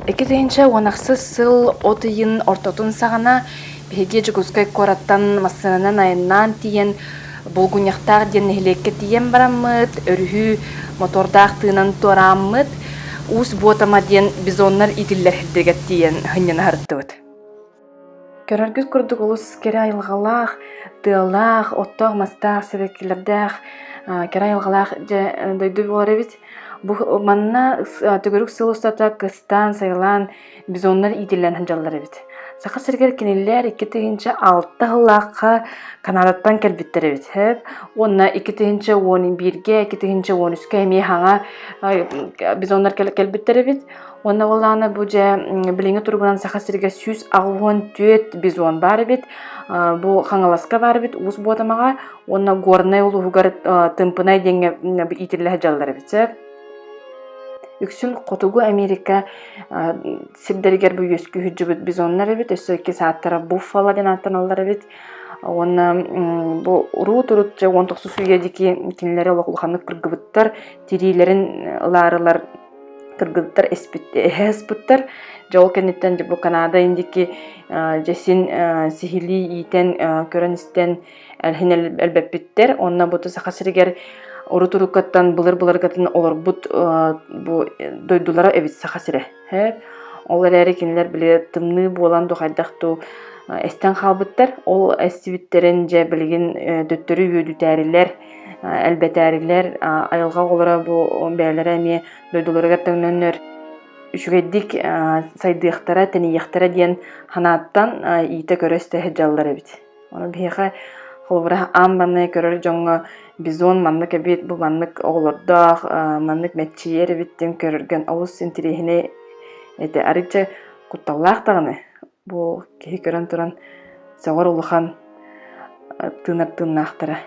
Экетенче онақсыз сыл отыйын ортотун сағана беге жүгізгай кораттан масынынан айынан тиен болгуняқтар ден нехлекке тиен бараммыт, өрүхү мотордақ тыынан тораммыт, уус ботама ден бизоннар итиллер хирдегет тиен хыннен харыттыбыт. Көрөргүз курдук улус кере айылгалах, тыалах, оттоқ мастақ, себеккелердах, кере айылгалах дойду болар эбит. Бу манна төгөрүк сылыстата кыстан сайылан бизоннар итиллен ханжаллар эбит. Саха сергер кинеллер 2-6 Канадаттан келбиттер эбит. Онна 2-11-ге, 2-13-ге эми хаңа бизоннар келбиттер эбит. Онна оланы бу же билиңе тургунан саха сергер 164 бизон бар эбит. Бу хаңаласка бар эбит, уус ботамага. Онна горнай улугар тымпынай денге итилле ханжаллар эбит. Үксүн котугу Америка сирдеригер бу өскү хүджүбүт бизоннар эбит, өсөкке сааттара буффало ден аттаналар эбит. Онна бу урут же 19 сүйедики кинлери олокулханып кыргыбыттар, тирилерин ларылар кыргыбыттар эспиттер. Жол кенеттен бу Канада индики жесин сихили итен көрөнүстен элбеппиттер. Онна буту сахасыригер Урутурукаттан былыр-былыргатын олар бу дойдулара эбит сахасыре. Олар әрі кенелер біле тымны болан дұқайдақту әстен қалбыттар. Ол әстібіттерін жа білген дөттөрі өдүтәрілер, әлбәтәрілер, айылға олара бұл бәлері әме дойдуларға тәңнөнер. Үшігеддік сайдықтара, тәнейіқтара ден ханаттан иті көресті хеджалар эбит. Оны бейға Холбара амбаны көрөр жоңга бизон маннык эбит, бу маннык оголордох, маннык метчиер эбиттен көрөргөн олус интерехине эте арыча кутталлах тагыны. Бу кеһи көрөн туран сагар улухан тыннактара.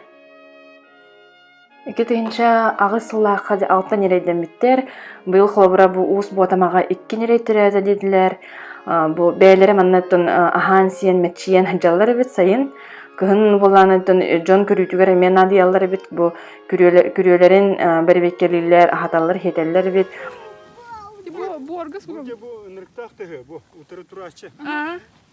Экетенче агысыллаха алта нерейден биттер. Быйыл холбара бу уус ботамага 2 нерейтере дедилер. Бу бээлери маннаттан ахан сиен метчиен хаджаллар эбит сайын. Кыһын боланытын жон көрүтүгөр эмен адыяллар бит бу күрөөлөрүн бербеккелилер ахаталлар хетеллер бит. Бу оргас бу нырктак теге бу утыры турачы.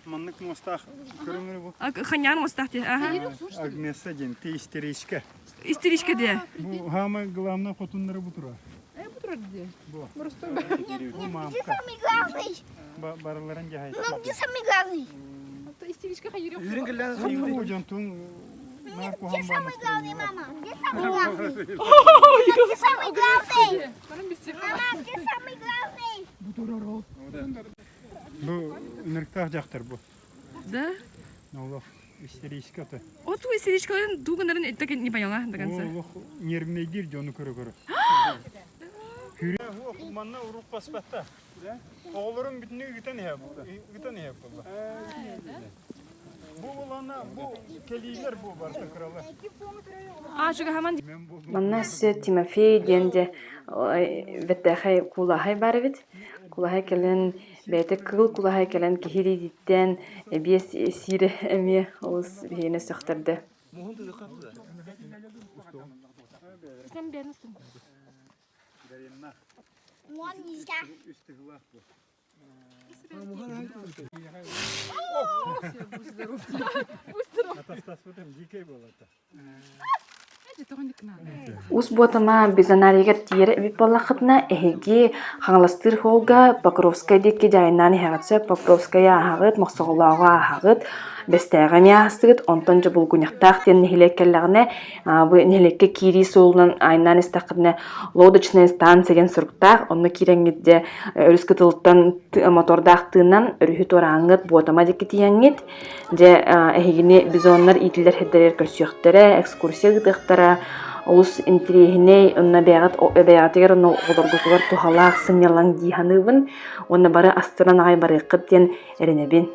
Маннык мостах көрүңөр бу. Ханьян мостах те. Агнеса ден те истеричка. Истеричка де. Бу хама главна хотуннары бу тура. Бу тура де. Бу. Просто Бу мамка. Самый главный. Барларын жахай. Ну, где самый главный? истеричка хайырып. Бу жонтун нарко Где хамба. самый главный, мама? Где самый главный? Где самый главный? Мама, где самый главный? Бу нырктак жактыр бу. Да? Олох истеричка та. Вот у истеричкаларын дуганарын так не поняла до конца. Олох нервный дир жону көрө. Күрө манна уруп баспатта. Оğullarım bütünü gıtan hep. Gıtan hep baba. Bu olana bu keliler bu var kralı. Şuga hemen Маннасы Тимофей денде веттахай кулахай барбит. Кулахай келен бете кыл кулахай келен кихири диттен бес сире эми олус бейне сөхтөрдө. Sen beğenirsin. Вон нельзя. Ус ботама безанаригер тиер бит балахытна эһиги хаңластыр холга Покровская дикке жайынан хагатса Покровская хагыт максоглага хагыт бестәгә мястыгыт онтон жа булгуньяктак тен нехилеккеллегне бу нехилекке кири сулунан айнан истакны лодочная станцияген сурктак онны киреңгидде өрүскөтылтан мотордак тынан өрүхү тораңыт ботама дикке тиеңит же эһигини бизоннар итилер хеддер көрсөктөрө экскурсия гыдыктара Улус интерехине онна бәгатыгер онна олоргутугар тухалаах сынялан диханыбын, онна бары астыран ағай бары қыттен әрінебін.